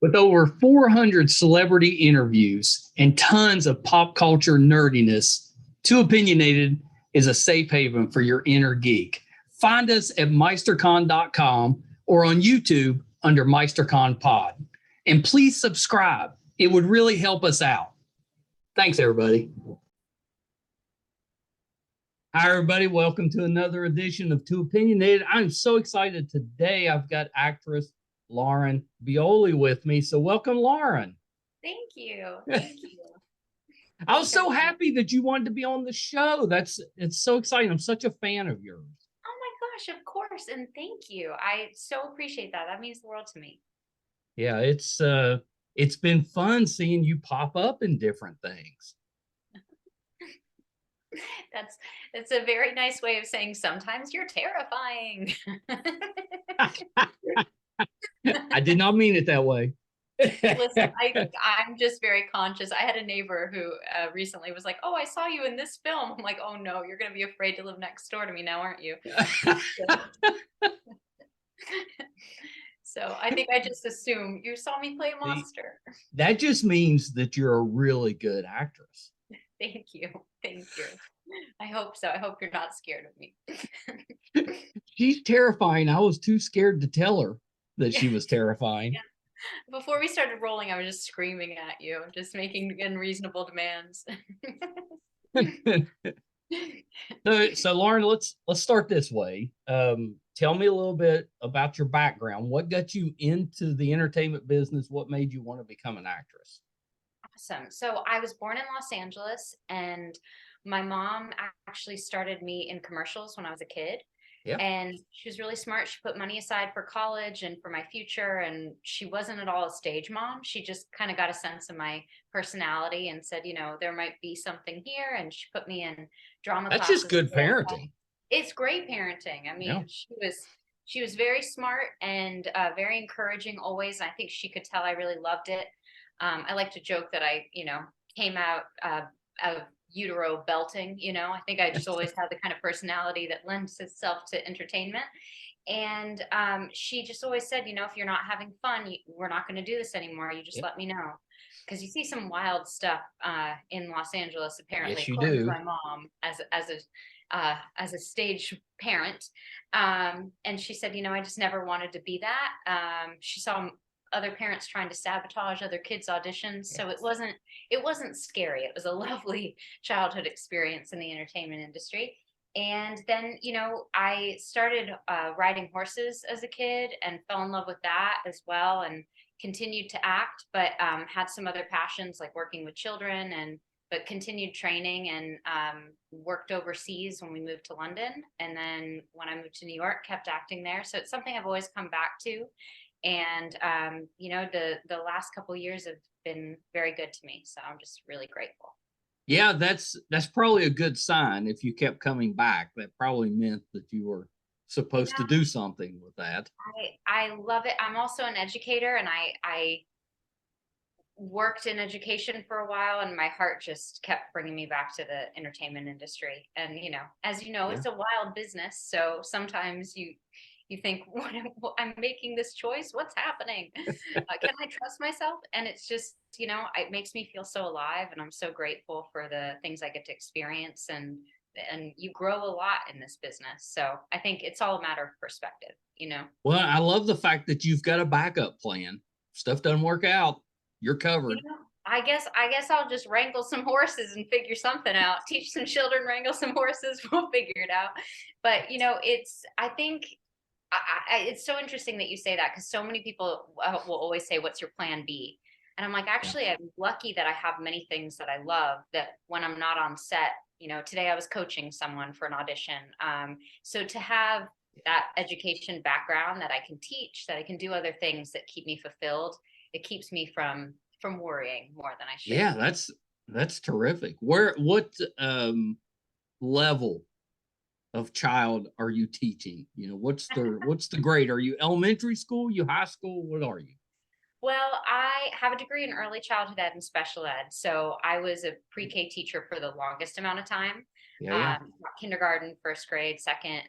With over 400 celebrity interviews and tons of pop culture nerdiness, Too Opinionated is a safe haven for your inner geek. Find us at Meisterkhan.com or on YouTube under Meisterkhan Pod. And please subscribe. It would really help us out. Thanks, everybody. Hi, everybody. Welcome to another edition of Too Opinionated. I'm so excited today. I've got actress Lauren Buglioli with me. So welcome, Lauren. Thank you. Thank you. I was so happy that you wanted to be on the show. It's so exciting. I'm such a fan of yours. Oh my gosh, of course. And thank you. I so appreciate that. That means the world to me. Yeah, it's been fun seeing you pop up in different things. That's a very nice way of saying sometimes you're terrifying. I did not mean it that way. Listen, I'm just very conscious. I had a neighbor who recently was like, "Oh, I saw you in this film." I'm like, "Oh no, you're going to be afraid to live next door to me now, aren't you?" So I think I just assume you saw me play a monster. That just means that you're a really good actress. Thank you. Thank you. I hope so. I hope you're not scared of me. She's terrifying. I was too scared to tell her that she was terrifying. Yeah. Before we started rolling, I was just screaming at you, just making unreasonable demands. So Lauren, let's start this way. Tell me a little bit about your background. What got you into the entertainment business? What made you want to become an actress? Awesome. So I was born in Los Angeles, and my mom actually started me in commercials when I was a kid. Yeah. And she was really smart. She put money aside for college and for my future. And she wasn't at all a stage mom. She just kind of got a sense of my personality and said, you know, there might be something here. And she put me in drama classes. That's just good parenting. It's great parenting. I mean, yeah. She was very smart and very encouraging always. And I think she could tell I really loved it. I like to joke that I, came out of utero belting. I think I just always had the kind of personality that lends itself to entertainment. And she just always said, if you're not having fun, we're not going to do this anymore. You just let me know. Because you see some wild stuff in Los Angeles, apparently, yes, you according do. to my mom as a stage parent. And she said, I just never wanted to be that. She saw other parents trying to sabotage other kids' auditions. So it wasn't scary. It was a lovely childhood experience in the entertainment industry. And then, I started riding horses as a kid and fell in love with that as well, and continued to act, but had some other passions like working with children, but continued training and worked overseas when we moved to London. And then when I moved to New York, kept acting there. So it's something I've always come back to. And, the last couple of years have been very good to me. So I'm just really grateful. Yeah, that's probably a good sign. If you kept coming back, that probably meant that you were supposed to do something with that. I love it. I'm also an educator, and I worked in education for a while, and my heart just kept bringing me back to the entertainment industry. And, as you know, it's a wild business. So sometimes you think, I'm making this choice. What's happening? Can I trust myself? And it's just, it makes me feel so alive, and I'm so grateful for the things I get to experience. And you grow a lot in this business. So I think it's all a matter of perspective, Well, I love the fact that you've got a backup plan. If stuff doesn't work out, you're covered. I guess I'll just wrangle some horses and figure something out. Teach some children, wrangle some horses. We'll figure it out. But, I think it's so interesting that you say that, because so many people will always say, what's your plan B? And I'm like, actually, I'm lucky that I have many things that I love, that when I'm not on set, today I was coaching someone for an audition. So to have that education background, that I can teach, that I can do other things that keep me fulfilled, it keeps me from worrying more than I should. Yeah, that's terrific. What level of child are you teaching? What's the grade? Are you elementary school? You high school? What are you? Well, I have a degree in early childhood ed and special ed. So I was a pre-K teacher for the longest amount of time. Yeah. Kindergarten, first grade, second,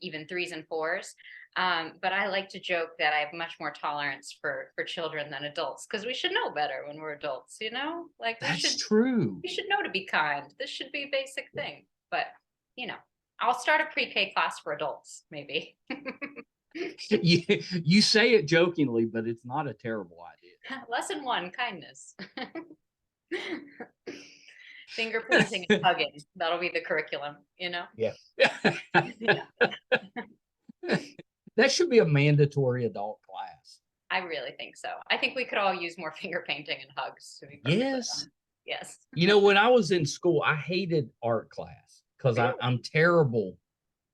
even 3s and 4s. But I like to joke that I have much more tolerance for children than adults, because we should know better when we're adults, you know? Like That's true. we should know to be kind. This should be a basic thing. But you know, I'll start a pre-K class for adults, maybe. You say it jokingly, but it's not a terrible idea. Lesson 1, kindness. Finger painting and hugging. That'll be the curriculum, you know? Yeah. Yeah. That should be a mandatory adult class. I really think so. I think we could all use more finger painting and hugs, to be perfectly honest. Yes. You know, when I was in school, I hated art class because Really? I'm terrible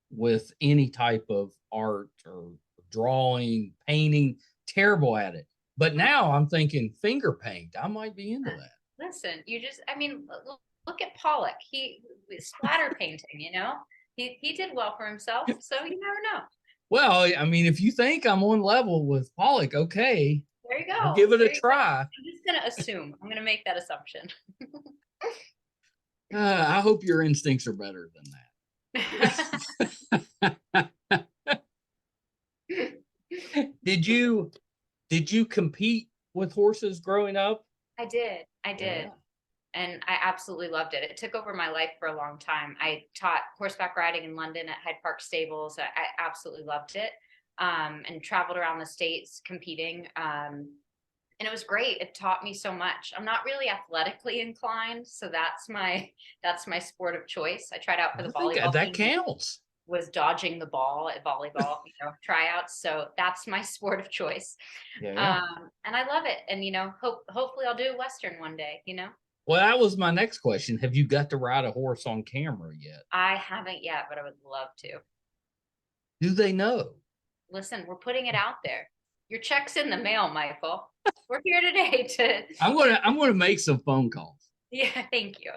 with any type of art or drawing, painting, terrible at it. But now I'm thinking finger paint. I might be into that. Listen, I mean, look at Pollock. He splatter painting, you know? He did well for himself, so you never know. Well, I mean, if you think I'm on level with Pollock, okay. There you go. I'll give it a try. I'm just going to assume. I'm going to make that assumption. I hope your instincts are better than that. Did you compete with horses growing up? I did. Yeah. And I absolutely loved it. It took over my life for a long time. I taught horseback riding in London at Hyde Park Stables. I absolutely loved it. And traveled around the States competing. And it was great. It taught me so much. I'm not really athletically inclined, so that's my sport of choice. I tried out for the volleyball that team. counts. Was dodging the ball at volleyball, tryouts. So that's my sport of choice. Yeah. And I love it. And hopefully I'll do a Western one day. Well, that was my next question. Have you got to ride a horse on camera yet? I haven't yet, but I would love to. Do they know? Listen, we're putting it out there. Your check's in the mail, Michael. We're here today to. I'm gonna make some phone calls. Yeah, thank you.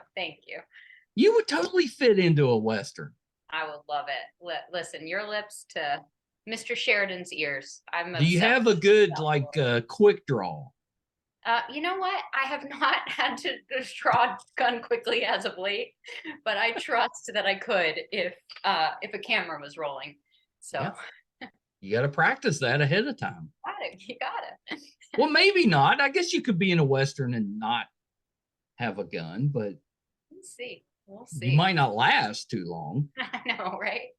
You would totally fit into a Western. I would love it. Listen, your lips to Mr. Sheridan's ears. Do you have a good quick draw? You know what? I have not had to draw gun quickly as of late, but I trust that I could if a camera was rolling. So yeah. You got to practice that ahead of time. You got it. Well, maybe not. I guess you could be in a Western and not have a gun, but we'll see. You might not last too long. I know, right?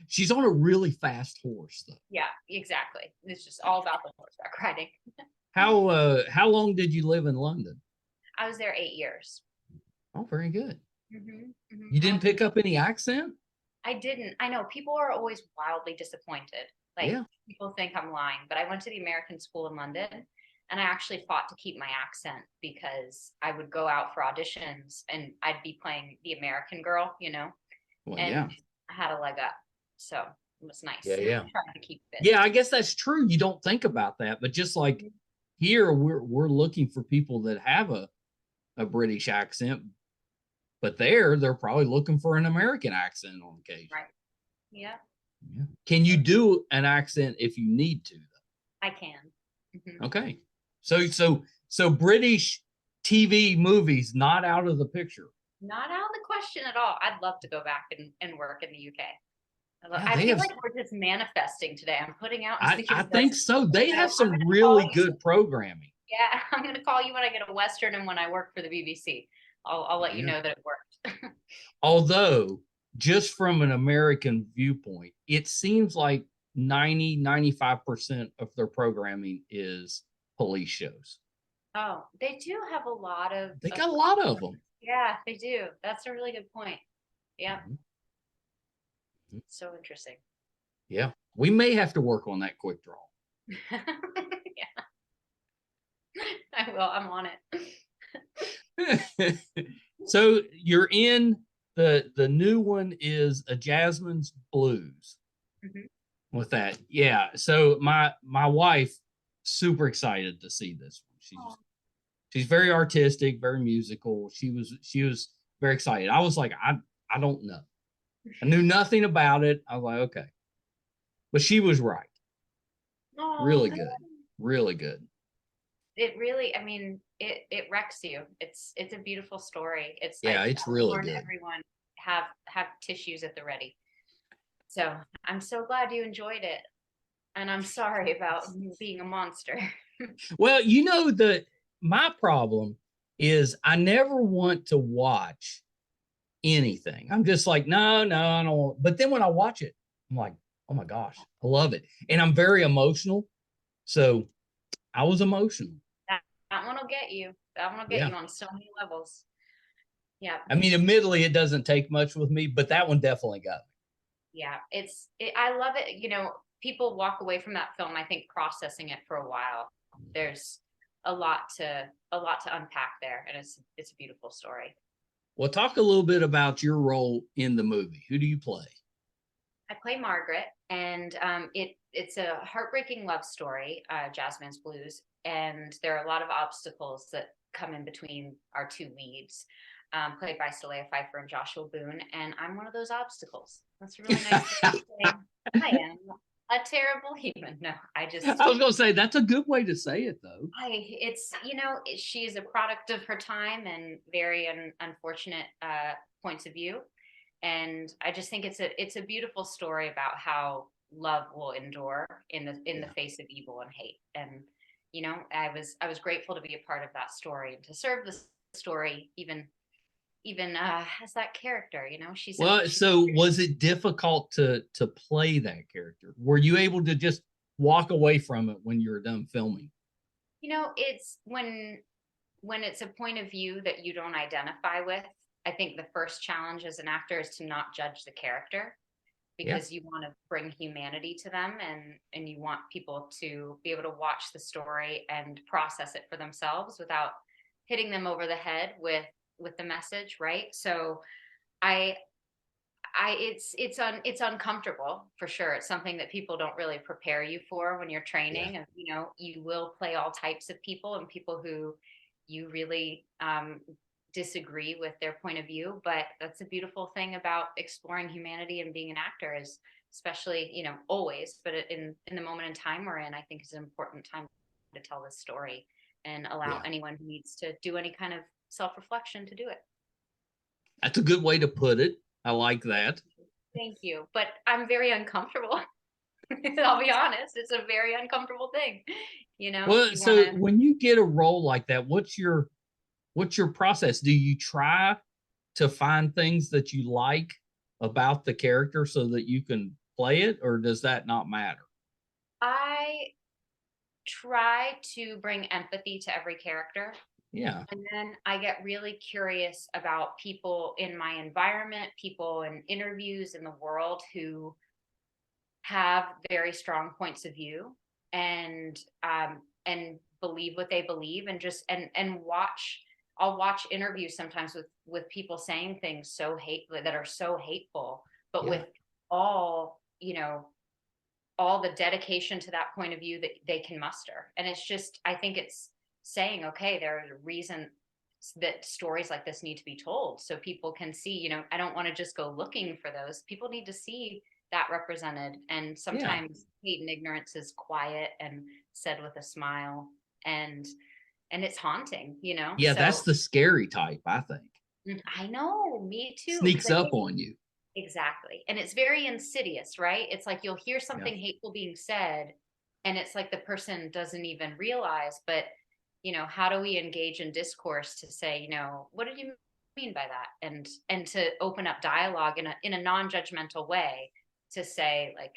She's on a really fast horse, though. Yeah, exactly. It's just all about the horseback riding. How long did you live in London? I was there 8 years. Oh, very good. Mm-hmm. You didn't pick up any accent? I didn't. I know people are always wildly disappointed. People think I'm lying, but I went to the American school in London, and I actually fought to keep my accent because I would go out for auditions and I'd be playing the American girl, Well, and yeah. I had a leg up. So it was nice. Yeah. Trying to keep it. Yeah, I guess that's true. You don't think about that, but just like here, we're looking for people that have a British accent, but they're probably looking for an American accent on occasion. Right. Yeah. Can you do an accent if you need to, though? I can. Mm-hmm. Okay. So British TV movies not out of the picture. Not out of the question at all. I'd love to go back and work in the UK. Yeah, I feel like we're just manifesting today. I'm putting out. I think so. They have some really good programming. Yeah, I'm going to call you when I get a Western and when I work for the BBC. I'll let you know that it worked. Although, just from an American viewpoint, it seems like 95% of their programming is police shows. Oh, they do have a lot of. They got a lot of them. Yeah, they do. That's a really good point. Yeah. Mm-hmm. So interesting. Yeah. We may have to work on that quick draw. Yeah. I will. I'm on it. So you're in the new one is a Jazzman's Blues. Mm-hmm. With that. Yeah. So my wife super excited to see this one. She's very artistic, very musical. She was very excited. I was like, I don't know. I knew nothing about it. I was like, okay. But she was right. Oh, really good. Really good. It really, I mean, it wrecks you. It's a beautiful story. It's really good. Everyone have tissues at the ready. So I'm so glad you enjoyed it. And I'm sorry about being a monster. Well, my problem is I never want to watch anything. I'm just like, no, I don't want. But then when I watch it, I'm like, oh my gosh, I love it. And I'm very emotional. So I was emotional. That one will get you. That one will get Yeah. you on so many levels. Yeah. I mean, admittedly, it doesn't take much with me, but that one definitely got me. Yeah. I love it. People walk away from that film, I think, processing it for a while. There's a lot to unpack there. And it's a beautiful story. Well, talk a little bit about your role in the movie. Who do you play? I play Margaret, and it's a heartbreaking love story, Jazzman's Blues, and there are a lot of obstacles that come in between our two leads, played by Saleha Pfeiffer and Joshua Boone, and I'm one of those obstacles. That's a really nice way to say I am a terrible human. No, I was going to say that's a good way to say it, though. She's a product of her time and very unfortunate points of view. And I just think it's a beautiful story about how love will endure in the face of evil and hate. And I was grateful to be a part of that story and to serve the story even as that character. She's so was it difficult to play that character? Were you able to just walk away from it when you were done filming? It's when it's a point of view that you don't identify with. I think the first challenge as an actor is to not judge the character, because you want to bring humanity to them, and you want people to be able to watch the story and process it for themselves without hitting them over the head with the message, right? So it's uncomfortable for sure. It's something that people don't really prepare you for when you're training. Yeah. And you will play all types of people, and people who you really disagree with their point of view. But that's a beautiful thing about exploring humanity and being an actor, is especially always, but in the moment in time we're in, I think is an important time to tell this story and allow anyone who needs to do any kind of self-reflection to do it. That's a good way to put it. I like that. Thank you. But I'm very uncomfortable. I'll be honest. It's a very uncomfortable thing. Well, so when you get a role like that, what's your process? Do you try to find things that you like about the character so that you can play it, or does that not matter? I try to bring empathy to every character. Yeah. And then I get really curious about people in my environment, people in interviews in the world who have very strong points of view and believe what they believe, and just and watch. I'll watch interviews sometimes with people saying things that are so hateful, but with all all the dedication to that point of view that they can muster. And it's just, I think it's saying, okay, there's a reason that stories like this need to be told, so people can see. I don't want to just go looking for those. People need to see that represented. And sometimes hate and ignorance is quiet and said with a smile, and it's haunting. Yeah, so, that's the scary type, I think. I know, me too. Sneaks up on you. Exactly. And it's very insidious, right? It's like you'll hear something hateful being said, and it's like the person doesn't even realize. But how do we engage in discourse to say, what did you mean by that? And to open up dialogue in a non-judgmental way, to say, like,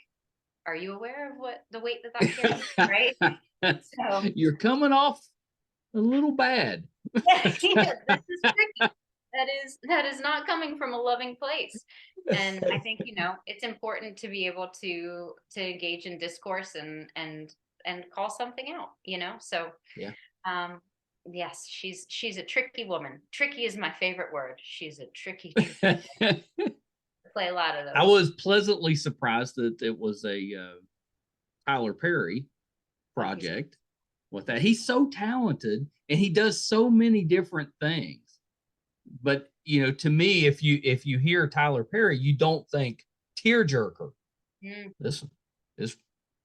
are you aware of what the weight that carries, right? So you're coming off a little bad. This is tricky. That is not coming from a loving place. And I think it's important to be able to engage in discourse and call something out. So yes, she's a tricky woman. Tricky is my favorite word. She's a tricky play a lot of those. I was pleasantly surprised that it was a Tyler Perry project with that. He's so talented and he does so many different things. But to me, if you hear Tyler Perry, you don't think tearjerker. This is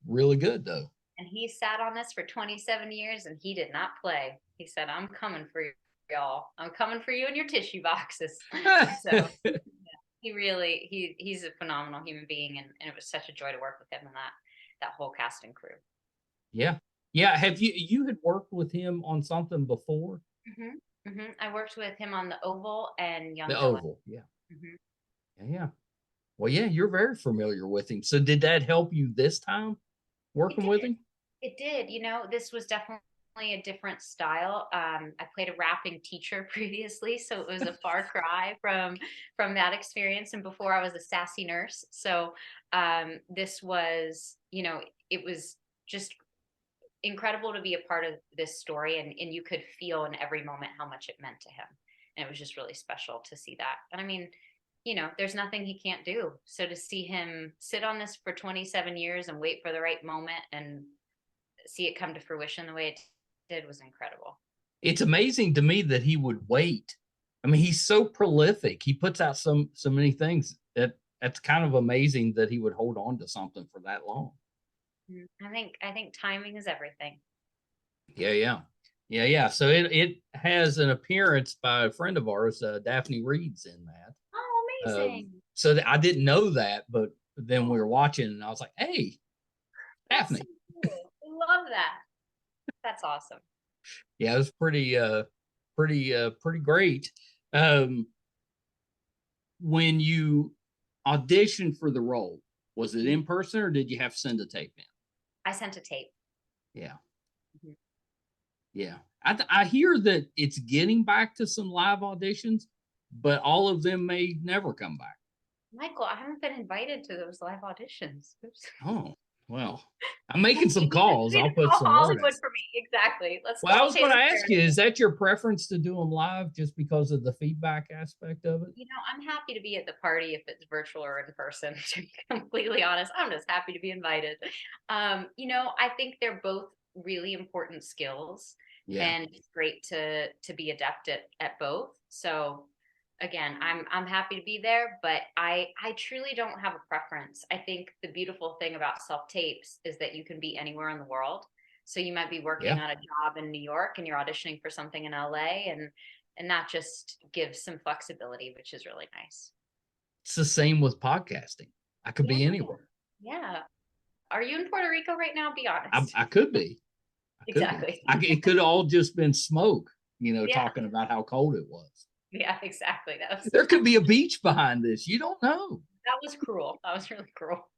really good though. And he sat on this for 27 years and he did not play. He said, "I'm coming for y'all. I'm coming for you in your tissue boxes." So he's a phenomenal human being, and it was such a joy to work with him and that whole cast and crew. Yeah. Yeah. Have you had worked with him on something before? I worked with him on The Oval and Young The Villain. Oval. Yeah. hmm Yeah. Well, yeah, you're very familiar with him. So did that help you this time It working with did. him? It did. This was definitely a different style. I played a rapping teacher previously, so it was a far cry from that experience. And before, I was a sassy nurse. So this was, it was just incredible to be a part of this story, and you could feel in every moment how much it meant to him. And it was just really special to see that. And I mean, there's nothing he can't do. So to see him sit on this for 27 years and wait for the right moment and see it come to fruition the way it did was incredible. It's amazing to me that he would wait. I mean, he's so prolific. He puts out so many things that's kind of amazing that he would hold on to something for that long. I think timing is everything. Yeah. So it has an appearance by a friend of ours, Daphne Reed's in that. Oh, amazing. So I didn't know that, but then we were watching and I was like, hey, Daphne. So cool. I love that. That's awesome. Yeah, it was pretty great. When you auditioned for the role, was it in person or did you have to send a tape in? I sent a tape. Yeah. Yeah. I hear that it's getting back to some live auditions, but all of them may never come back. Michael, I haven't been invited to those live auditions. Oops. Oh, well, I'm making some calls. I'll put some Hollywood for me. Exactly. Well, I was going to ask you, is that your preference to do them live just because of the feedback aspect of it? I'm happy to be at the party if it's virtual or in person, to be completely honest. I'm just happy to be invited. I think they're both really important skills. Yeah. And it's great to be adept at both. So again, I'm happy to be there, but I truly don't have a preference. I think the beautiful thing about self-tapes is that you can be anywhere in the world. So you might be working on a job in New York and you're auditioning for something in LA, and that just gives some flexibility, which is really nice. It's the same with podcasting. I could be anywhere. Yeah. Are you in Puerto Rico right now? Be honest. I could be. Exactly. It could all just been smoke, talking about how cold it was. Yeah, exactly. There could be a beach behind this. You don't know. That was cruel. That was really cruel.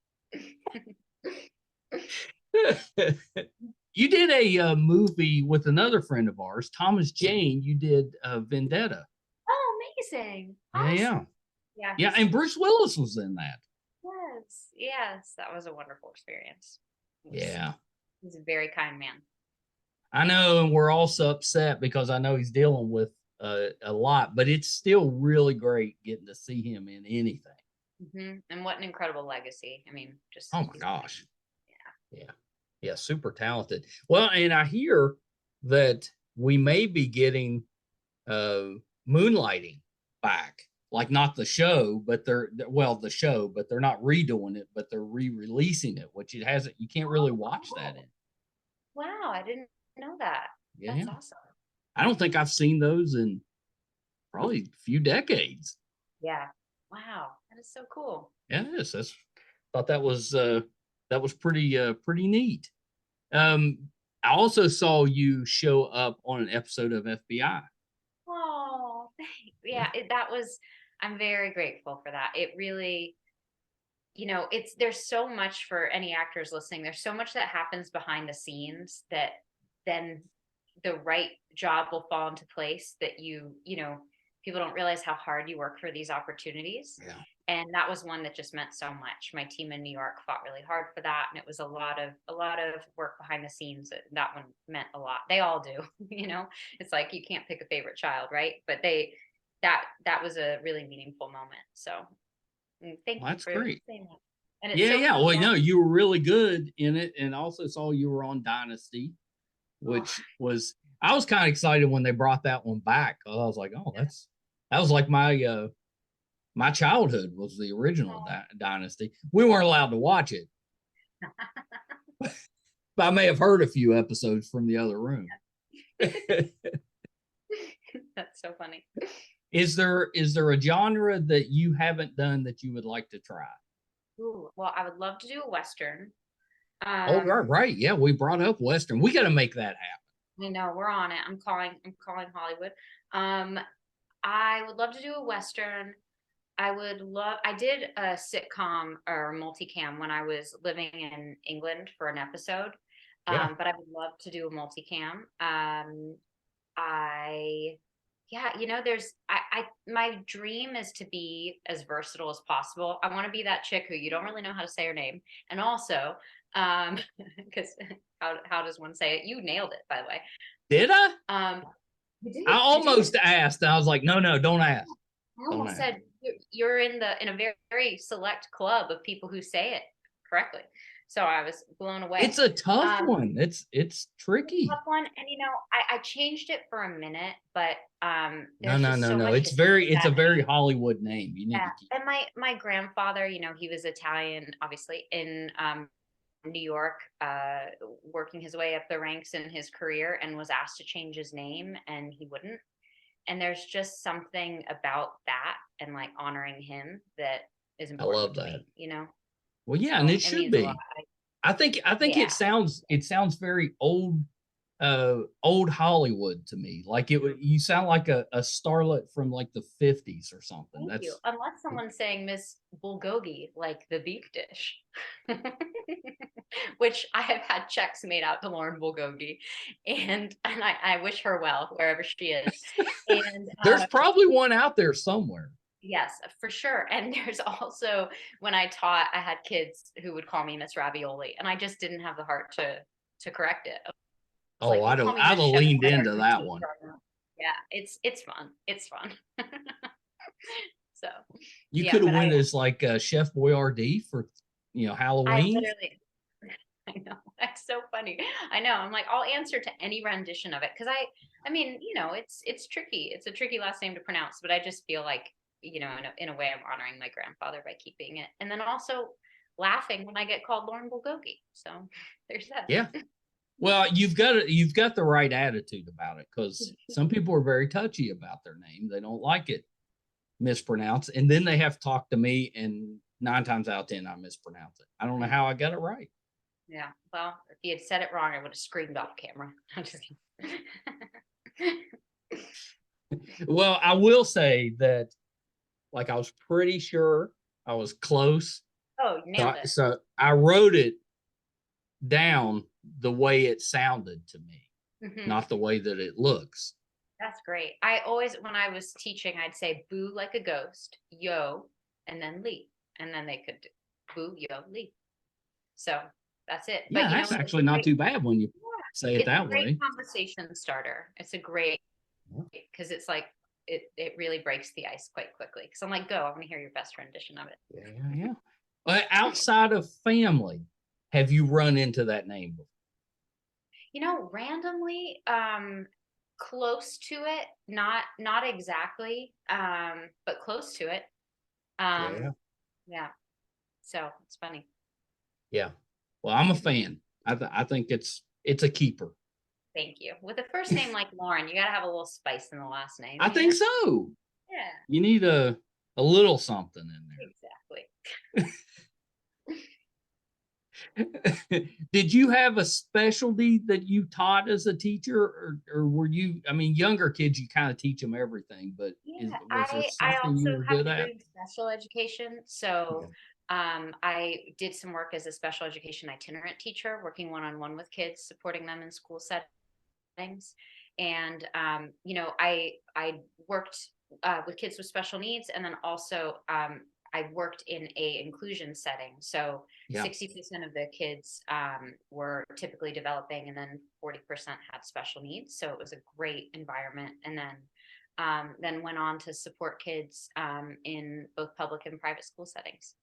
You did a movie with another friend of ours, Thomas Jane. You did Vendetta. Oh, amazing. Awesome. Yeah. And Bruce Willis was in that. Yes. That was a wonderful experience. Yeah. He's a very kind man. I know, and we're also upset because I know he's dealing with a lot, but it's still really great getting to see him in anything. And what an incredible legacy. I mean, just oh my gosh. Yeah, super talented. Well, and I hear that we may be getting Moonlighting back, like not the show, but the show, but they're not redoing it, but they're re-releasing it, which it hasn't. You can't really watch that in. Wow, I didn't know that. That's awesome. I don't think I've seen those in probably a few decades. Yeah. Wow, that is so cool. Yes, thought that was pretty neat. I also saw you show up on an episode of FBI. Oh, thanks. Yeah, I'm very grateful for that. It really, there's so much for any actors listening. There's so much that happens behind the scenes that then the right job will fall into place that people don't realize how hard you work for these opportunities. Yeah. And that was one that just meant so much. My team in New York fought really hard for that. And it was a lot of work behind the scenes. That one meant a lot. They all do, it's like, you can't pick a favorite child, right? But that was a really meaningful moment. So thank you for great. saying that. And it's Well, no, you were really good in it. And also saw you were on Dynasty, which I was kind of excited when they brought that one back. I was like, that was like my childhood was the original Dynasty. We weren't allowed to watch it. But I may have heard a few episodes from the other room. That's so funny. Is there a genre that you haven't done that you would like to try? Ooh, well, I would love to do a Western. Oh, Um, right. Yeah, we brought up Western. We got to make that happen. I know we're on it. I'm calling Hollywood. Um, I would love to do a Western. I did a sitcom or multicam when I was living in England for an episode. Yeah, But I would love to do a multicam. I, yeah, my dream is to be as versatile as possible. I want to be that chick who you don't really know how to say her name. And also, because how does one say it? You nailed it, by the way. did I? Um, you I you did. almost asked. I was like, no, don't ask. I Don't almost ask. said you're in a very, very select club of people who say it correctly. So I was blown away. It's a tough Um, one. It's tricky. tough one, and I changed it for a minute, but No, there's just so no. much history with It's a that very name. Hollywood name. You need Yeah, to keep. and my grandfather, he was Italian, obviously, in New York, working his way up the ranks in his career, and was asked to change his name, and he wouldn't. And there's just something about that and like honoring him that is I important love to that. me. Well, yeah, and So it it should means a lot. be. I think Yeah. it sounds very old Hollywood to me. Like it would you sound like a starlet from like the 50s or something. Thank you. That's Unless someone's saying Miss Bulgogi, like the beef dish, which I have had checks made out to Lauren Bulgogi, and I wish her well wherever she is. And there's probably one out there somewhere. yes, for sure. And there's also when I taught, I had kids who would call me Miss Ravioli, and I just didn't have the heart to correct it. I was Oh, like, you call me I'd have Miss Chef leaned into Boyardee. that one. Yeah, it's fun. It's fun. So You yeah, could have but went as like Chef Boyardee for I Halloween. literally I know. That's so funny. I know. I'm like, I'll answer to any rendition of it because I mean, it's tricky. It's a tricky last name to pronounce, but I just feel like, in a way, I'm honoring my grandfather by keeping it, and then also laughing when I get called Lauren Bulgogi. So there's that. Yeah. Well, you've got the right attitude about it because some people are very touchy about their name. They don't like it mispronounced, and then they have to talk to me, and 9 times out of 10, I mispronounce it. I don't know how I got it right. Yeah. Well, if you had said it wrong, I would have screamed off camera. I'm just kidding. Well, I will say that, like, I was pretty sure I was close. Oh, you nailed it. So I wrote it down the way it sounded to me, Hmm. not the way that it looks. That's great. I always, when I was teaching, I'd say boo like a ghost, yo, and then leave. And then they could do boo, yo, leave. So that's it. Yeah, But that's it's actually a not great, too bad when you say yeah, it it's a that great way. conversation starter. It's a great, because it's like, it really breaks the ice quite quickly. Because I'm like, go, I want to hear your best rendition of it. Yeah. Outside of family, have you run into that name before? Randomly, close to it, not exactly, but close to it. Yeah. Yeah. So it's funny. Yeah. Well, I'm a fan. I think it's a keeper. Thank you. With a first name like Lauren, you got to have a little spice in the last name. I think so. Yeah, You need a little something in exactly. there. Did you have a specialty that you taught as a teacher, or were you? I mean, younger kids, you kind of teach them everything, but Yeah, was there I something you also were have a good at? degree in special education. So Yeah. I did some work as a special education itinerant teacher, working one-on-one with kids, supporting them in school settings. And I worked with kids with special needs, and then also I worked in a inclusion setting. So Yeah. 60% of the kids were typically developing, and then 40% had special needs. So it was a great environment. And then went on to support kids in both public and private school settings.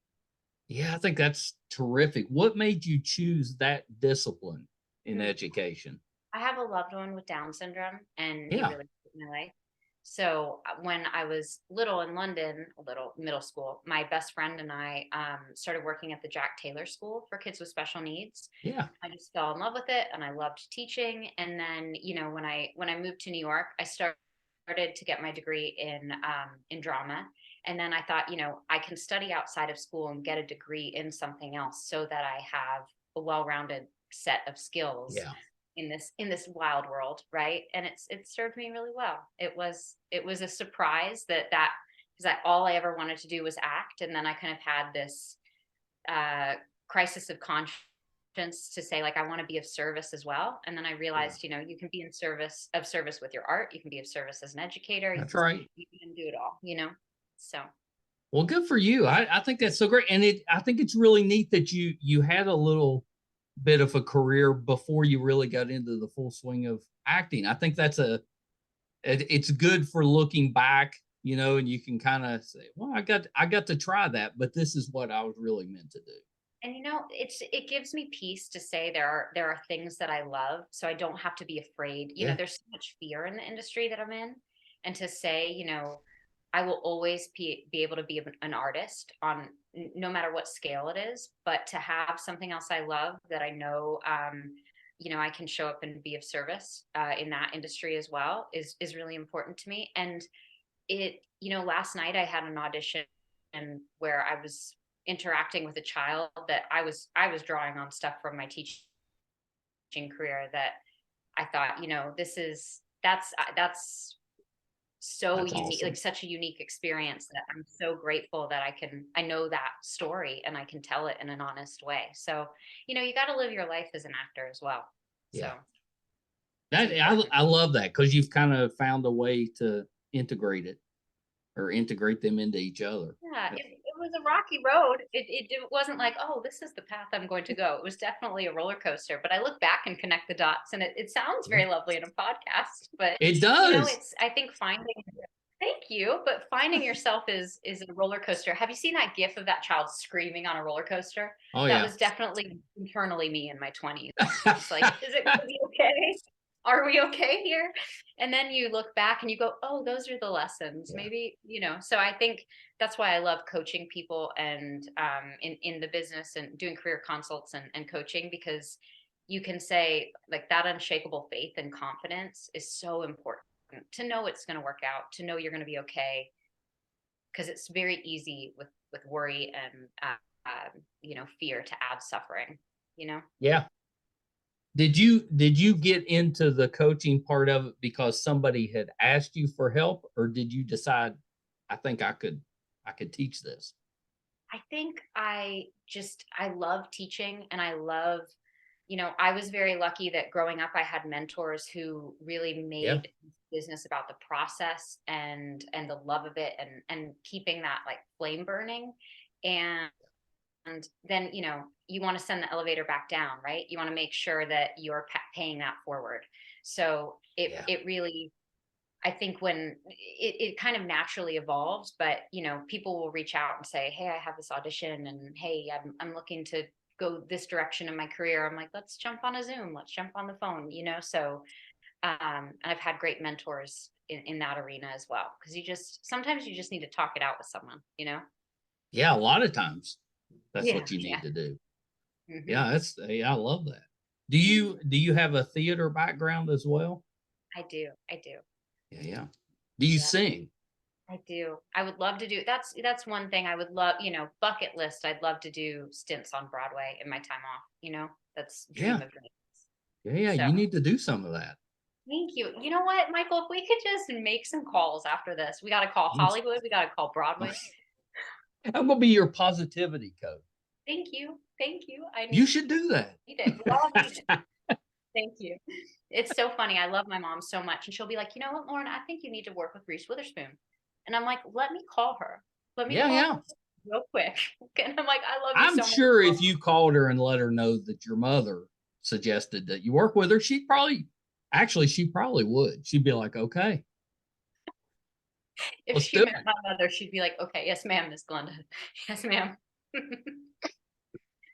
Yeah, I think that's terrific. What made you choose that discipline in Mm. education? I have a loved one with Down syndrome, and he Yeah. really saved my life. So when I was little in London, a little middle school, my best friend and I started working at the Jack Taylor School for kids with special needs. Yeah. I just fell in love with it, and I loved teaching. And then, when I moved to New York, I started to get my degree in drama. And then I thought, I can study outside of school and get a degree in something else so that I have a well-rounded set of skills Yeah. in this wild world, right? And it served me really well. It was a surprise that because all I ever wanted to do was act, and then I kind of had this crisis of conscience to say, like, I want to be of service as well. And then I realized, you can be in service with your art, you can be of service as an educator, That's right. you can do it all, so. Well, good for you. I think that's so great. And I think it's really neat that you had a little bit of a career before you really got into the full swing of acting. I think it's good for looking back, and you can kind of say, well, I got to try that, but this is what I was really meant to do. And it gives me peace to say there are things that I love, so I don't have to be afraid. Yeah. There's so much fear in the industry that I'm in, and to say, I will always be able to be an artist on no matter what scale it is, but to have something else I love that I know, I can show up and be of service in that industry as well is really important to me. And last night I had an audition and where I was interacting with a child that I was drawing on stuff from my teaching career that I thought, that's so That's unique, awesome. like such a unique experience that I'm so grateful that I know that story and I can tell it in an honest way. So, you got to live your life as an actor as well. Yeah. So I love that because you've kind of found a way to integrate it or integrate them into each other. yeah, it was a rocky road. It wasn't like, oh, this is the path I'm going to go. It was definitely a roller coaster, but I look back and connect the dots and it sounds very lovely in a podcast, but It does. I think thank you, but finding yourself is a roller coaster. Have you seen that gif of that child screaming on a roller coaster? Oh, That yeah. was definitely internally me in my 20s. It's like, is it gonna be okay? Are we okay here? And then you look back and you go, oh, those are the lessons. Yeah. Maybe, so I think that's why I love coaching people and in the business and doing career consults and coaching, because you can say, like, that unshakable faith and confidence is so important to know it's going to work out, to know you're going to be okay, because it's very easy with worry and fear to add suffering. Yeah. Did you get into the coaching part of it because somebody had asked you for help, or did you decide, I think I could teach this? I think I love teaching, and I love, I was very lucky that growing up I had mentors who really made business about the process and the love of it and keeping that like flame burning. And then, you want to send the elevator back down, right? You want to make sure that you're paying that forward. So it really, I think when it kind of naturally evolves, but people will reach out and say, hey, I have this audition, and hey, I'm looking to go this direction in my career. I'm like, let's jump on a Zoom, let's jump on the phone, so and I've had great mentors in that arena as well, because sometimes you just need to talk it out with someone. Yeah, a lot of times that's Yeah, what you need to do. Mm-hmm. Yeah, I love that. Do you have a theater background as well? I do. Yeah. Do you sing? I do. I would love to do. That's one thing I would love, bucket list. I'd love to do stints on Broadway in my time off, that's dream of dreams. Yeah, So, you need to do some of that. thank you. You know what, Michael, if we could just make some calls after this, we got to call Hollywood. We got to call Broadway. I'm going to be your positivity coach. Thank you. You should do that. Need it. We all need it. Thank you. It's so funny. I love my mom so much. And she'll be like, you know what, Lauren, I think you need to work with Reese Witherspoon. And I'm like, let me call her. Let me call her real quick. And I'm like, I love you so much. I'm sure if you called her and let her know that your mother suggested that you work with her, she probably would. She'd be like, okay. If she met my mother, she'd be like, okay, yes, ma'am, Miss Glenda. Yes, ma'am.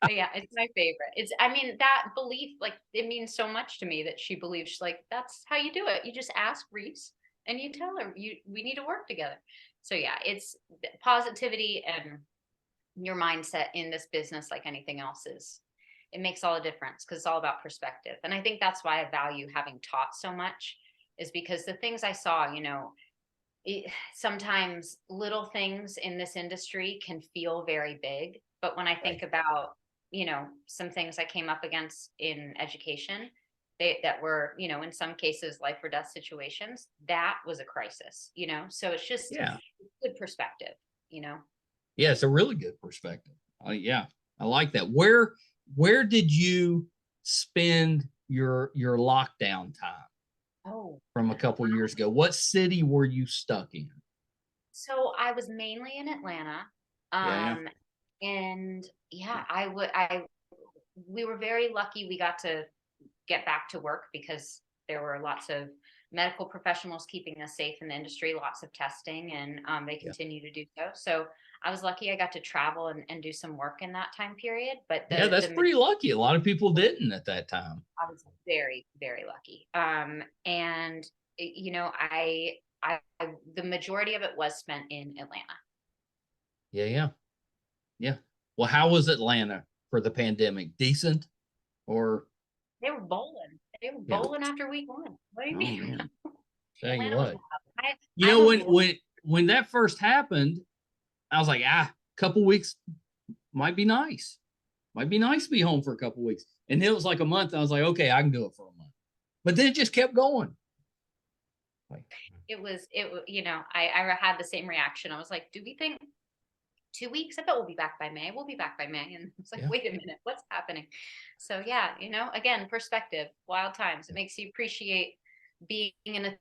Yeah, it's my favorite. That belief, like, it means so much to me that she believes. She's like, that's how you do it. You just ask Reese and you tell her we need to work together. So yeah, it's positivity and your mindset in this business, like anything else, it makes all the difference, because it's all about perspective. And I think that's why I value having taught so much, is because the things I saw, sometimes little things in this industry can feel very big. But when I think about, some things I came up against in education, that were, in some cases life or death situations, that was a crisis, so it's just good perspective, Yeah, it's a really good perspective. Yeah, I like that. Where did you spend your lockdown time Oh, from a couple years ago? What city were you stuck in? so I was mainly in Atlanta. Yeah, And yeah, we were very lucky we got to get back to work because there were lots of medical professionals keeping us safe in the industry, lots of testing, and they yeah, continue to do so. So I was lucky I got to travel and do some work in that time period. But yeah. That's pretty lucky. A lot of people didn't at that time. I was very, very lucky. And I the majority of it was spent in Atlanta. Yeah. Well, how was Atlanta for the pandemic? Decent or? They were bowling. They were Yeah. bowling after week one. What do you Oh mean? man, tell you Atlanta was what. wild. You I'm know, a when that first happened, I was like, a couple weeks might be nice. Might be nice to be home for a couple weeks. And it was like a month. I was like, okay, I can do it for a month. But then it just kept going. Like, I had the same reaction. I was like, do we think 2 weeks? I bet we'll be back by May. We'll be back by May. And it's like, yeah. wait a minute, what's happening? So yeah, again, perspective, wild times. It makes you appreciate being in a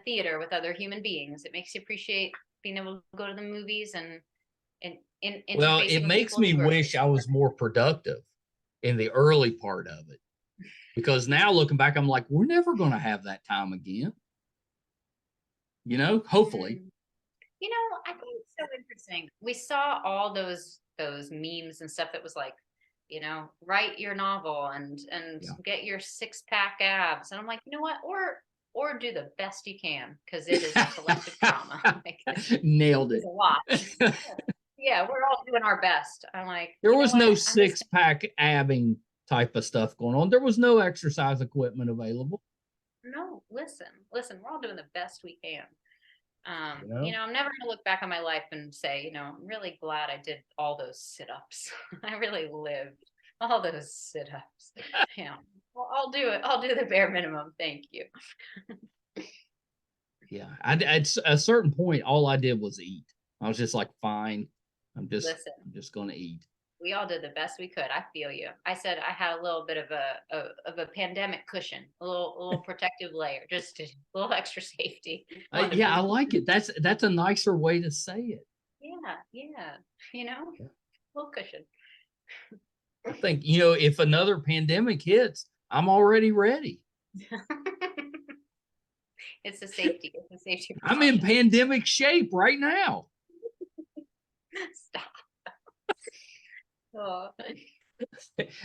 theater with other human beings. It makes you appreciate being able to go to the movies and Well, interfacing it with makes people in me the grocery wish I store. was more productive in the early part of it. Because now looking back, I'm like, we're never going to have that time again. Hopefully. I think it's so interesting. We saw all those memes and stuff that was like, write your novel and Yeah. get your 6-pack abs. And I'm like, you know what? Or do the best you can, because it is a collective trauma. Like, Nailed it's it. a lot. Yeah, we're all doing our best. I'm like, There you know was what? no I'm just 6-pack abbing type of stuff going on. There was no exercise equipment available. no, listen, we're all doing the best we can. You know? I'm never going to look back on my life and say, I'm really glad I did all those sit-ups. I really lived all those sit-ups. Yeah. Well, I'll do it. I'll do the bare minimum. Thank you. Yeah. At a certain point, all I did was eat. I was just like, fine. I'm just going to eat. We all did the best we could. I feel you. I said I had a little bit of a pandemic cushion, a little protective layer, just a little extra safety. Yeah, I like it. That's a nicer way to say it. Yeah. Little cushion. I think, if another pandemic hits, I'm already ready. It's a safety. It's a safety I'm in pandemic shape right now. Stop. Oh.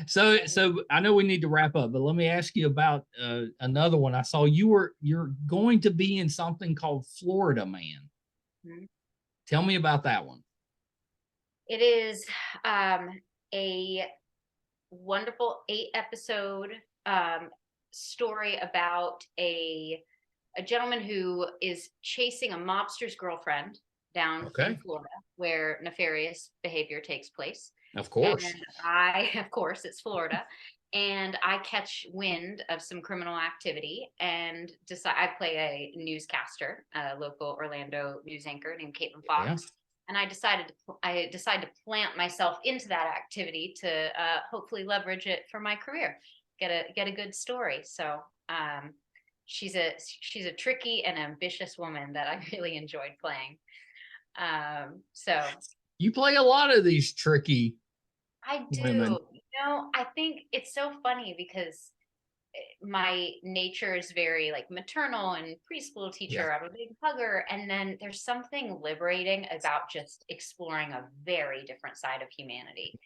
So I know we need to wrap up, but let me ask you about another one. I saw you're going to be in something called Florida Man. Mm-hmm. Tell me about that one. It is a wonderful 8-episode story about a gentleman who is chasing a mobster's girlfriend down in Florida, where nefarious behavior takes place. Of course. And of course, it's Florida. And I catch wind of some criminal activity and I play a newscaster, a local Orlando news anchor named Caitlin Fox. Yeah. And I decided to plant myself into that activity to hopefully leverage it for my career, get a good story. So she's a tricky and ambitious woman that I really enjoyed playing. So you play a lot of these tricky women. I think it's so funny because my nature is very like maternal and preschool teacher. Yeah. I'm a big hugger. And then there's something liberating about just exploring a very different side of humanity.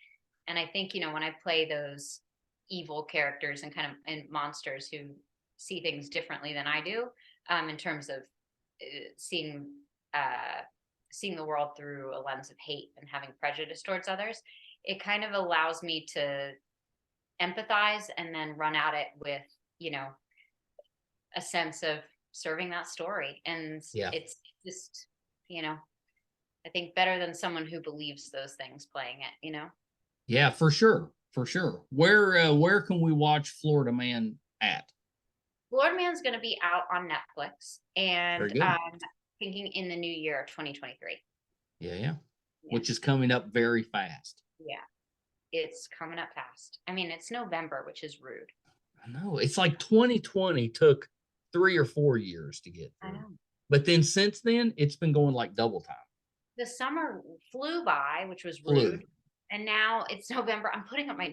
And I think, when I play those evil characters and and monsters who see things differently than I do, in terms of seeing the world through a lens of hate and having prejudice towards others, it kind of allows me to empathize and then run at it with, a sense of serving that story. And Yeah. it's just, I think better than someone who believes those things playing it, Yeah, for sure. For sure. Where can we watch Florida Man at? Florida Man's going to be out on Netflix, Very and good. thinking in the new year of 2023. Yeah. Which is coming up very fast. Yeah, it's coming up fast. I mean, it's November, which is rude. I know. It's like 2020 took 3 or 4 years to get through. I know. But then since then, it's been going like double time. The summer flew by, which was rude. And now it's November.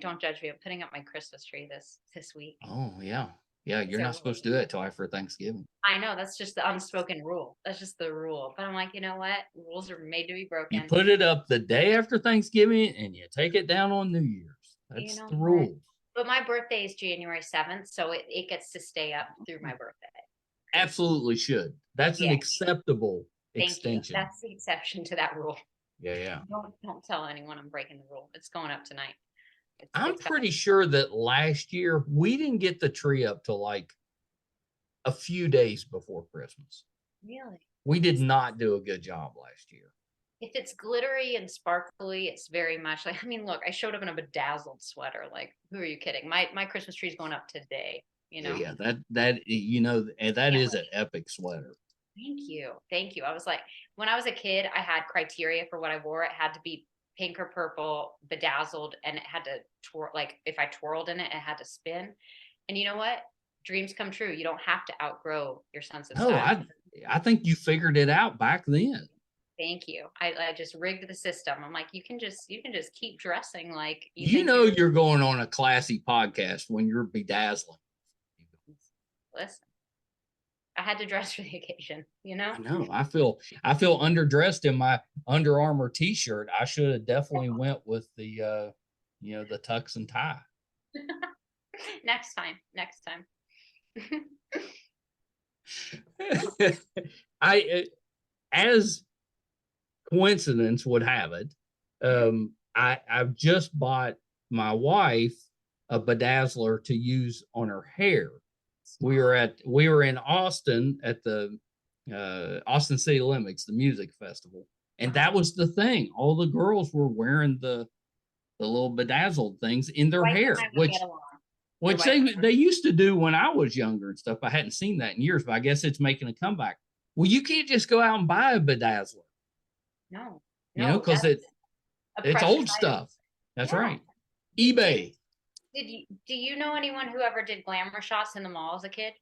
Don't judge me, I'm putting up my Christmas tree this week. Oh, yeah. Yeah, you're not supposed to do that till after Thanksgiving. I know, that's just the unspoken rule. That's just the rule. But I'm like, you know what? Rules are made to be broken. You put it up the day after Thanksgiving and you take it down on New Year's. That's the rule. But my birthday is January 7th, so it gets to stay up through my birthday. Absolutely should. That's an acceptable extension. That's the exception to that rule. Yeah. Don't tell anyone I'm breaking the rule. It's going up tonight. I'm pretty sure that last year we didn't get the tree up till like a few days before Christmas. Really? We did not do a good job last year. If it's glittery and sparkly, it's very much like, I mean, look, I showed up in a bedazzled sweater. Like, who are you kidding? My Christmas tree is going up today, Yeah, that is an epic sweater. Thank you. I was like, when I was a kid, I had criteria for what I wore. It had to be pink or purple, bedazzled, and it had to twirl. Like if I twirled in it, it had to spin. And you know what? Dreams come true. You don't have to outgrow your sense of style. I think you figured it out back then. Thank you. I just rigged the system. I'm like, you can just keep dressing like you're going on a classy podcast when you're bedazzling. Listen, I had to dress for the occasion, I know. I feel underdressed in my Under Armour t-shirt. I should have definitely went with the the tux and tie. Next time. As coincidence would have it, I've just bought my wife a bedazzler to use on her hair. We were in Austin at the Austin City Limits, the music festival, and that was the thing. All the girls were wearing the little bedazzled things in their hair, which they used to do when I was younger and stuff. I hadn't seen that in years, but I guess it's making a comeback. Well, you can't just go out and buy a bedazzler. No, because it's old stuff. That's right. eBay. Do you know anyone who ever did glamour shots in the mall as a kid?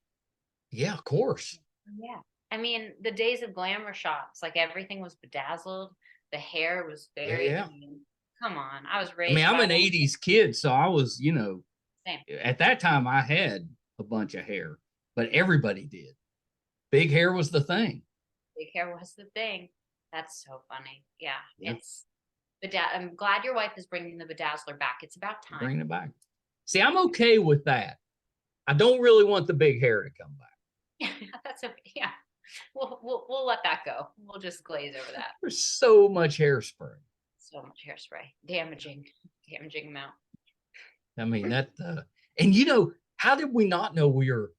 Yeah, of course. Yeah. I mean, the days of glamour shots, like everything was bedazzled. The hair was very clean. Come on. I was raised. I'm an 80s kid, so I was, Same. At that time I had a bunch of hair, but everybody did. Big hair was the thing. That's so funny. Yeah. I'm glad your wife is bringing the bedazzler back. It's about time. Bringing it back. See, I'm okay with that. I don't really want the big hair to come back. That's okay. Yeah. We'll let that go. We'll just glaze over that. There's so much hairspray. Damaging amount. I mean, and how did we not know we were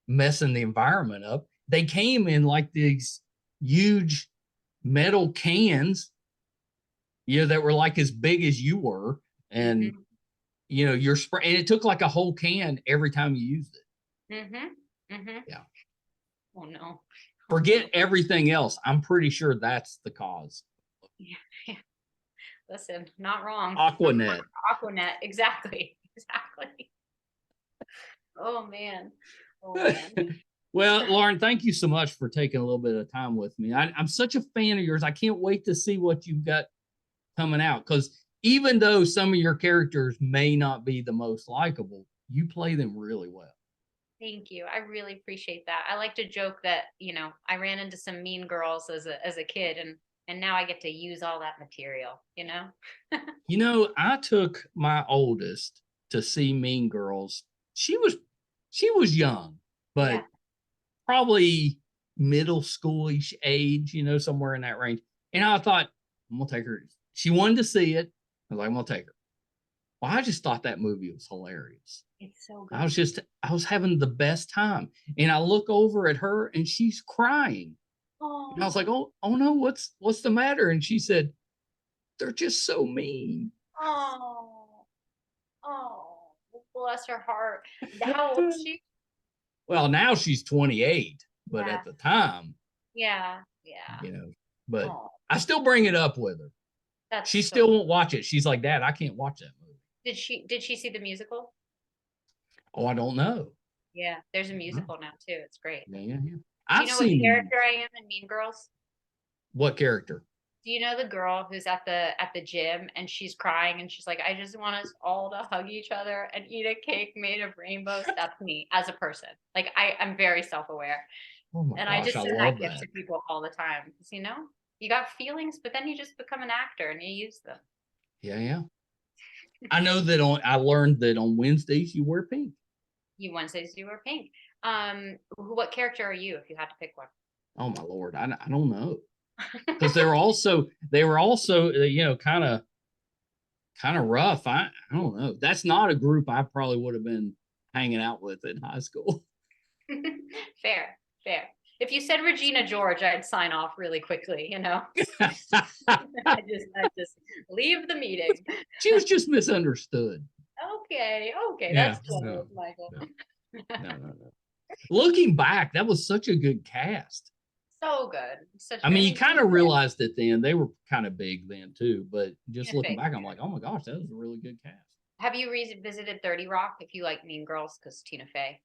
messing the environment up? They came in like these huge metal cans, that were like as big as you were. And, your spray, and it took like a whole can every time you used it. Yeah. Oh, no. Forget everything else. I'm pretty sure that's the cause. Yeah. Listen, not wrong. Aquanet. Exactly. Oh, man. Well, Lauren, thank you so much for taking a little bit of time with me. I'm such a fan of yours. I can't wait to see what you've got coming out, because even though some of your characters may not be the most likable, you play them really well. Thank you. I really appreciate that. I like to joke that, I ran into some mean girls as a kid, and now I get to use all that material, I took my oldest to see Mean Girls. She was young, but probably middle schoolish age, somewhere in that range. And I thought, I'm gonna take her. She wanted to see it. I was like, I'm gonna take her. Well, I just thought that movie was hilarious. It's so good. I was having the best time. And I look over at her and she's crying. Oh, And I was like, oh no, what's the matter? And she said, they're just so mean. oh, bless her heart. How old is she? Well, now she's 28, but Yeah. at the time, Yeah. but Oh, I still bring it up with her. She still won't watch it. She's like, Dad, I can't watch that movie. Did she see the musical? Oh, I don't know. Yeah, there's a musical now too. It's great. Yeah. Do I've you know seen what character I am in Mean Girls? What character? Do you know the girl who's at the gym and she's crying and she's like, I just want us all to hug each other and eat a cake made of rainbows? That's me as a person. Like I'm very self-aware. Oh my And gosh, I just I send love that gift that. to people all the time. Because you got feelings, but then you just become an actor and you use them. Yeah. I know that I learned that on Wednesdays you wear pink. Wednesdays you wear pink. What character are you if you had to pick one? Oh my Lord, I don't know. Because they were also kind of rough. I don't know. That's not a group I probably would have been hanging out with in high school. Fair. If you said Regina George, I'd sign off really quickly, I just leave the meeting. She was just misunderstood. Okay, Yeah, that's generous, Michael. No. Looking back, that was such a good cast. So good. I mean, you kind of realized it then. They were kind of big then too, but just looking back, I'm like, oh my gosh, that was a really good cast. Have you revisited 30 Rock if you like Mean Girls? Because Tina Fey.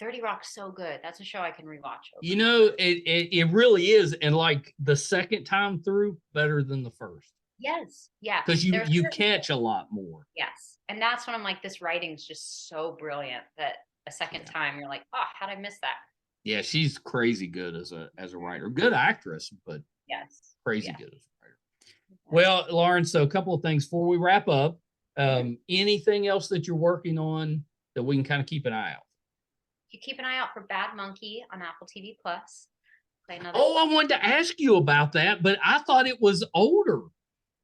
30 Rock's so good. That's a show I can rewatch. It really is, and like the second time through, better than the first. Yes, yeah. Because you catch a lot more. Yes, and that's when I'm like, this writing is just so brilliant that a second time you're like, oh, how'd I miss that? Yeah, she's crazy good as a writer. Good actress, but crazy good as a writer. Well, Lauren, so a couple of things before we wrap up. Anything else that you're working on that we can kind of keep an eye out? You keep an eye out for Bad Monkey on Apple TV Plus. I wanted to ask you about that, but I thought it was older.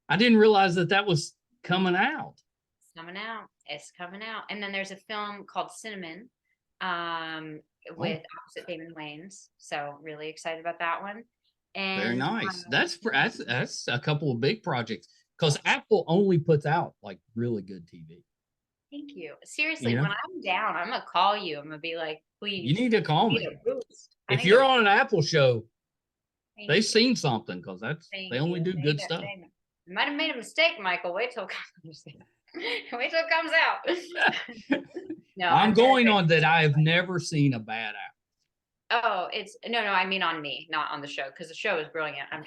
I didn't realize that was coming out. It's coming out. And then there's a film called Cinnamon with opposite Damon Wayans. So really excited about that one. And very nice. That's a couple of big projects because Apple only puts out like really good TV. Thank you. Seriously, when I'm down, I'm gonna call you. I'm gonna be like, please. You need to call me. If you're on an Apple show, they've seen something because they only do good stuff. You might have made a mistake, Michael. Wait till it comes out. No, I'm going on that. I have never seen a bad Apple. Oh, it's no. I mean on me, not on the show, because the show is brilliant. I'm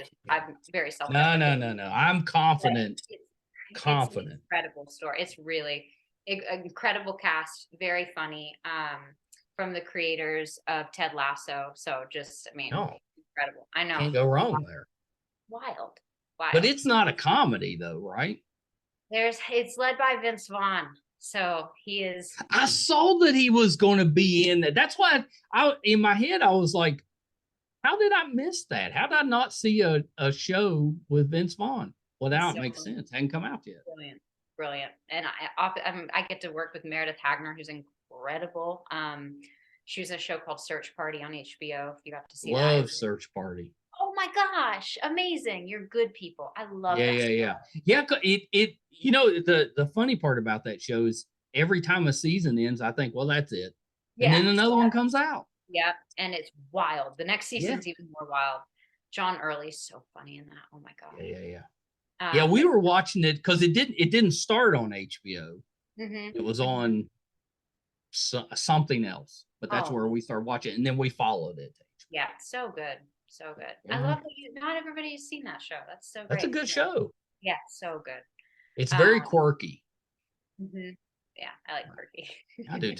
very self. No. I'm confident. It's an incredible story. It's really incredible cast, very funny. From the creators of Ted Lasso. So incredible. I know. Can't go wrong there. Wild. But it's not a comedy though, right? It's led by Vince Vaughn. So he is. I saw that he was going to be in that. That's why in my head, I was like, how did I miss that? How did I not see a show with Vince Vaughn? Well, now it makes sense. Hadn't come out yet. Brilliant. And I get to work with Meredith Hagner, who's incredible. She was in a show called Search Party on HBO. If you got to see that. Love Search Party. Oh my gosh, amazing. You're good people. I love that. Yeah. The funny part about that show is every time a season ends, I think, well, that's it. And then another one comes out. Yeah, and it's wild. The next season's even more wild. John Early's so funny in that. Oh my god. Yeah, we were watching it because it didn't start on HBO. Mm-hmm. It was on something else, but that's where we started watching it, and then we followed it. Yeah, so good. I love that not everybody's seen that show. That's so great. That's a good show. Yeah, so good. It's very quirky. Mm-hmm. Yeah, I like quirky. I do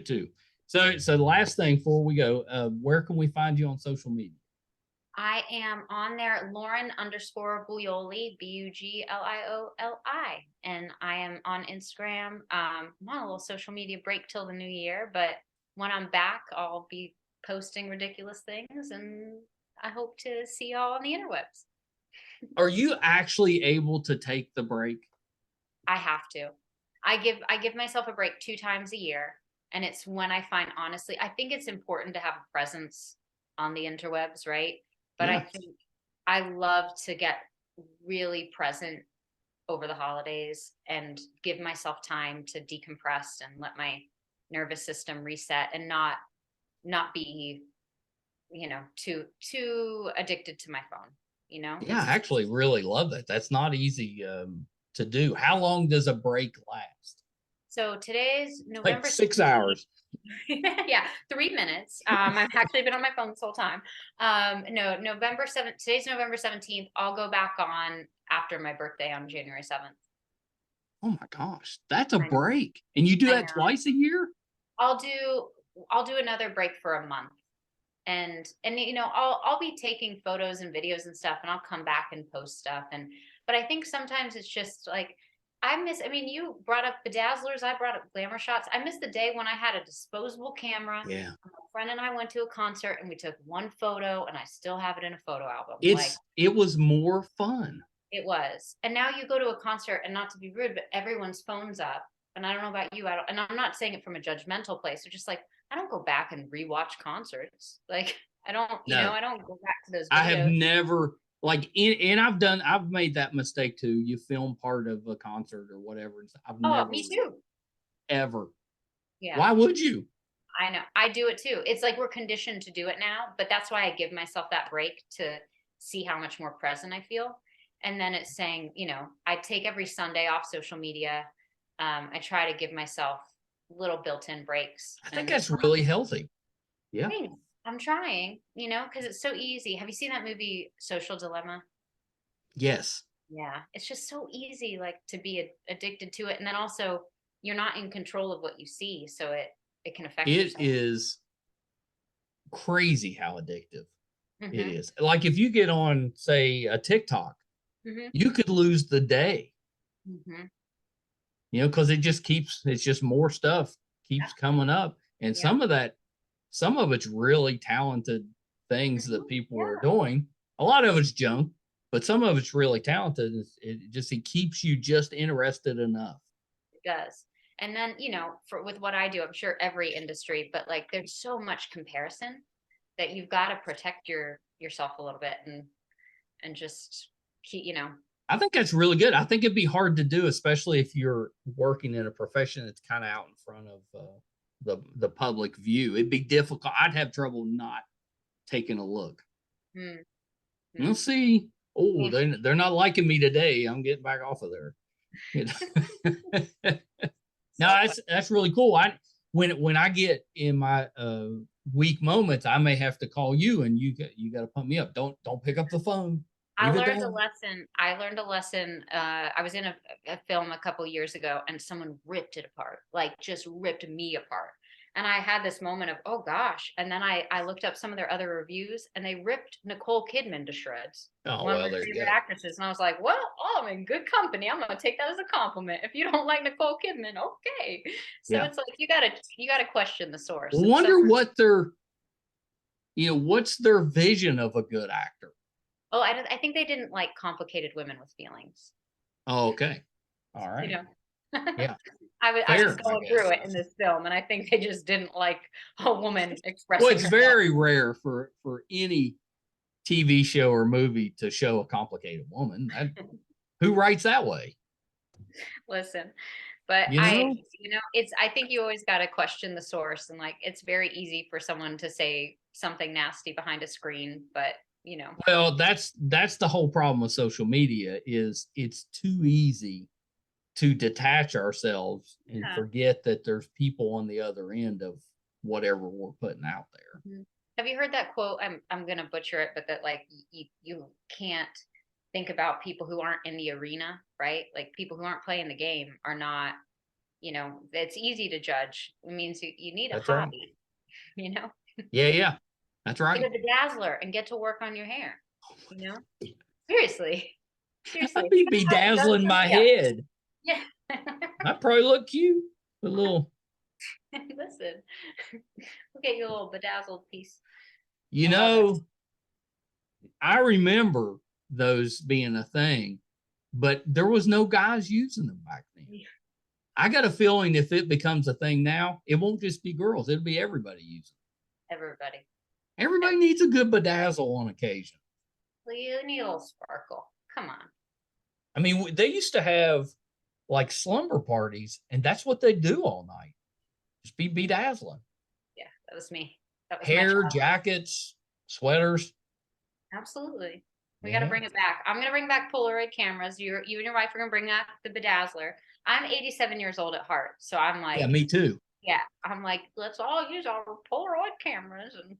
too. So the last thing before we go, where can we find you on social media? I am on there, Lauren _Buglioli, BUGLIOLI. And I am on Instagram. I'm on a little social media break till the new year, but when I'm back, I'll be posting ridiculous things, and I hope to see y'all on the interwebs. Are you actually able to take the break? I have to. I give myself a break 2 times a year. And it's when I find, honestly, I think it's important to have a presence on the interwebs, right? But I Yeah. think I love to get really present over the holidays and give myself time to decompress and let my nervous system reset and not be, too addicted to my phone, Yeah, I actually really love that. That's not easy to do. How long does a break last? So today's Like November 6 hours. 17th. Yeah, 3 minutes. I've actually been on my phone this whole time. No, November 7th. Today's November 17th. I'll go back on after my birthday on January 7th. Oh my gosh, that's a I know. break. And you do I that know. twice a year? I'll do I'll do another break for a month. And I'll be taking photos and videos and stuff, and I'll come back and post stuff. But I think sometimes it's just like I mean, you brought up bedazzlers, I brought up glamour shots. I miss the day when I had a disposable camera. Yeah. My friend and I went to a concert and we took one photo, and I still have it in a photo album. It was more fun. It was. And now you go to a concert, and not to be rude, but everyone's phone's up. And I don't know about you, and I'm not saying it from a judgmental place. It's just like I don't go back and rewatch concerts. Like No, I don't go back to those I have videos. never and I've made that mistake too. You film part of a concert or whatever. I've Oh, never me too. ever. Yeah, Why would you? I know. I do it too. It's like we're conditioned to do it now, but that's why I give myself that break to see how much more present I feel. And then it's saying, I take every Sunday off social media. I try to give myself little built-in breaks. I think And that's really healthy. Yeah. thanks. I'm trying, because it's so easy. Have you seen that movie Social Dilemma? Yes. Yeah, it's just so easy, like to be addicted to it, and then also you're not in control of what you see, so it can affect It yourself. is crazy how addictive it Hmm. is. Like if you get on, say, a TikTok, Hmm. you could lose the day, Hmm. because it's just more stuff keeps coming up. And Yeah. some of it's really talented things that people are Yeah, doing. A lot of it's junk, but some of it's really talented. It keeps you just interested enough. it does. And then, with what I do, I'm sure every industry, but like there's so much comparison that you've got to protect yourself a little bit and just keep. I think that's really good. I think it'd be hard to do, especially if you're working in a profession that's kind of out in front of the public view. It'd be difficult. I'd have trouble not taking a look. Mm-hmm. We'll see. Oh, they're not liking me today. I'm getting back off of there. No, that's really cool. When I get in my weak moments, I may have to call you, and you got to pump me up. Don't pick up the phone. I Leave it learned a down. lesson. I learned a lesson. I was in a film a couple years ago, and someone ripped it apart, like just ripped me apart. And I had this moment of, oh gosh. And then I looked up some of their other reviews, and they ripped Nicole Kidman to shreds, Oh one of well, my there you favorite go. actresses. And I was like, well, I'm in good company. I'm gonna take that as a compliment. If you don't like Nicole Kidman, okay. So Yeah. it's like you gotta question the source. Well, And so, wonder what what's their vision of a good actor. oh, I think they didn't like complicated women with feelings. Oh, okay. All You right. know. Yeah. I was Fair, I going through guess. it in this film, and I think they just didn't like a woman Well, expressing it's herself. very rare for any TV show or movie to show a complicated woman. Who writes that way? Listen, but You know? I think you always got to question the source, and like it's very easy for someone to say something nasty behind a screen, but Well, that's the whole problem with social media is it's too easy to detach ourselves and yeah. forget that there's people on the other end of whatever we're putting out there. Mhm. Have you heard that quote? I'm gonna butcher it, but that like you can't think about people who aren't in the arena, right? Like people who aren't playing the game are not, it's easy to judge. It means you need a That's right. hobby, you know? Yeah. That's Get right. a bedazzler and get to work on your hair, you know? Seriously. I'd Seriously. be Judge bedazzling my somebody else. head. Yeah. I'd probably look cute. A little, Listen. We'll get you a little bedazzled piece. you I love it. know, I remember those being a thing, but there was no guys using them back then. I got a feeling if it becomes a thing now, it won't just be girls. It'll be everybody using it. Everybody. Everybody needs a good bedazzle on occasion. Well, you need a little sparkle. Come on. I mean, they used to have like slumber parties, and that's what they do all night. Just be bedazzling. Yeah, that was me. That was Hair, my jackets, sweaters. Absolutely. We Yeah. got to bring it back. I'm going to bring back Polaroid cameras. You and your wife are going to bring back the bedazzler. I'm 87 years old at heart. So I'm like, Yeah, me too. Yeah. I'm like, let's all use our Polaroid cameras. And,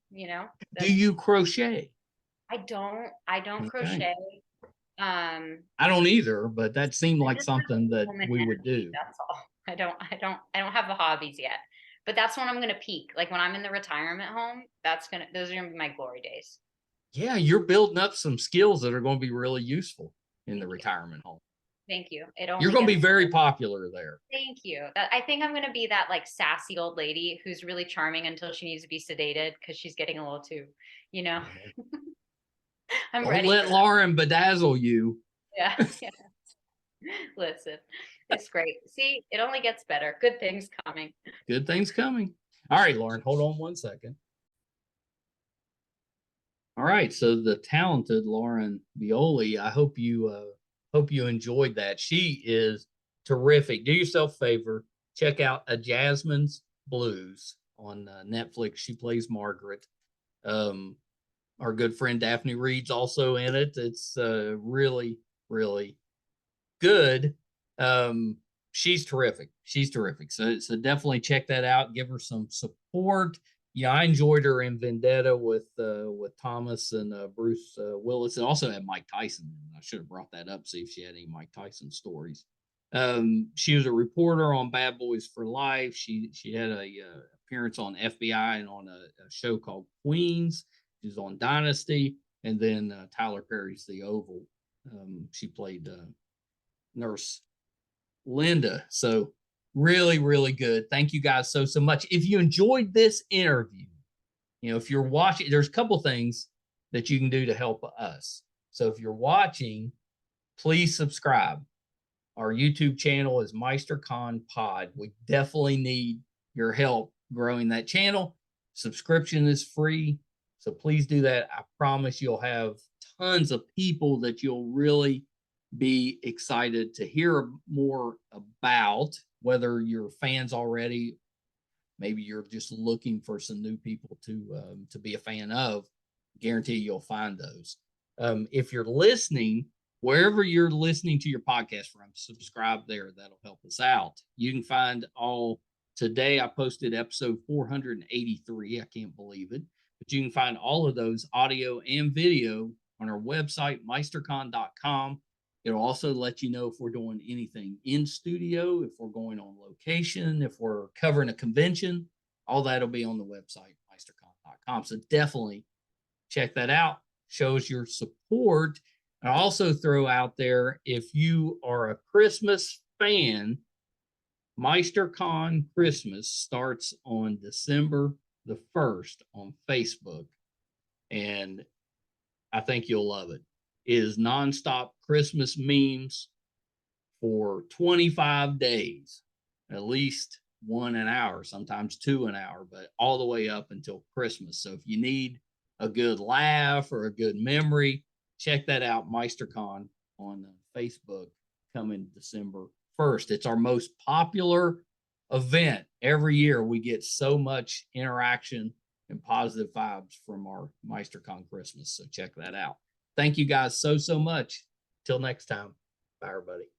Do you crochet? I don't Okay. crochet. I don't either, but that seemed like something that we would do. That's all. I don't have the hobbies yet, but that's when I'm going to peak. Like when I'm in the retirement home, those are going to be my glory days. Yeah, you're building up some skills that are going to be really useful in the retirement home. Thank you. You're going to be very popular there. Thank you. I think I'm going to be that like sassy old lady who's really charming until she needs to be sedated because she's getting a little too, I'm Don't ready. let Lauren bedazzle you. Yeah. Listen, it's great. See, it only gets better. Good things coming. Good things coming. All right, Lauren, hold on one second. All right, so the talented Lauren Buglioli, I hope you enjoyed that. She is terrific. Do yourself a favor, check out A Jazzman's Blues on Netflix. She plays Margaret. Our good friend Daphne Reed's also in it. It's really, really good. She's terrific. So definitely check that out. Give her some support. Yeah, I enjoyed her in Vendetta with Thomas and Bruce Willis. It also had Mike Tyson. I should have brought that up, see if she had any Mike Tyson stories. She was a reporter on Bad Boys for Life. She had a appearance on FBI and on a show called Queens. She's on Dynasty, and then Tyler Perry's The Oval. She played Nurse Linda. So really, really good. Thank you guys so much. If you enjoyed this interview, if you're watching, there's a couple things that you can do to help us. So if you're watching, please subscribe. Our YouTube channel is Meisterkhan Pod. We definitely need your help growing that channel. Subscription is free. So please do that. I promise you'll have tons of people that you'll really be excited to hear more about, whether you're fans already, maybe you're just looking for some new people to be a fan of. Guarantee you'll find those. If you're listening, wherever you're listening to your podcast from, subscribe there. That'll help us out. You can find today I posted episode 483. I can't believe it. But you can find all of those audio and video on our website, Meisterkhan.com. It'll also let you know if we're doing anything in studio, if we're going on location, if we're covering a convention. All that'll be on the website, Meisterkhan.com. So definitely check that out. Shows your support. And I also throw out there, if you are a Christmas fan, Meisterkhan Christmas starts on December the 1st on Facebook. And I think you'll love it. It is nonstop Christmas memes for 25 days, at least one an hour, sometimes two an hour, but all the way up until Christmas. So if you need a good laugh or a good memory, check that out, Meisterkhan on Facebook coming December 1st. It's our most popular event. Every year we get so much interaction and positive vibes from our Meisterkhan Christmas. So check that out. Thank you guys so much. Till next time. Bye, everybody.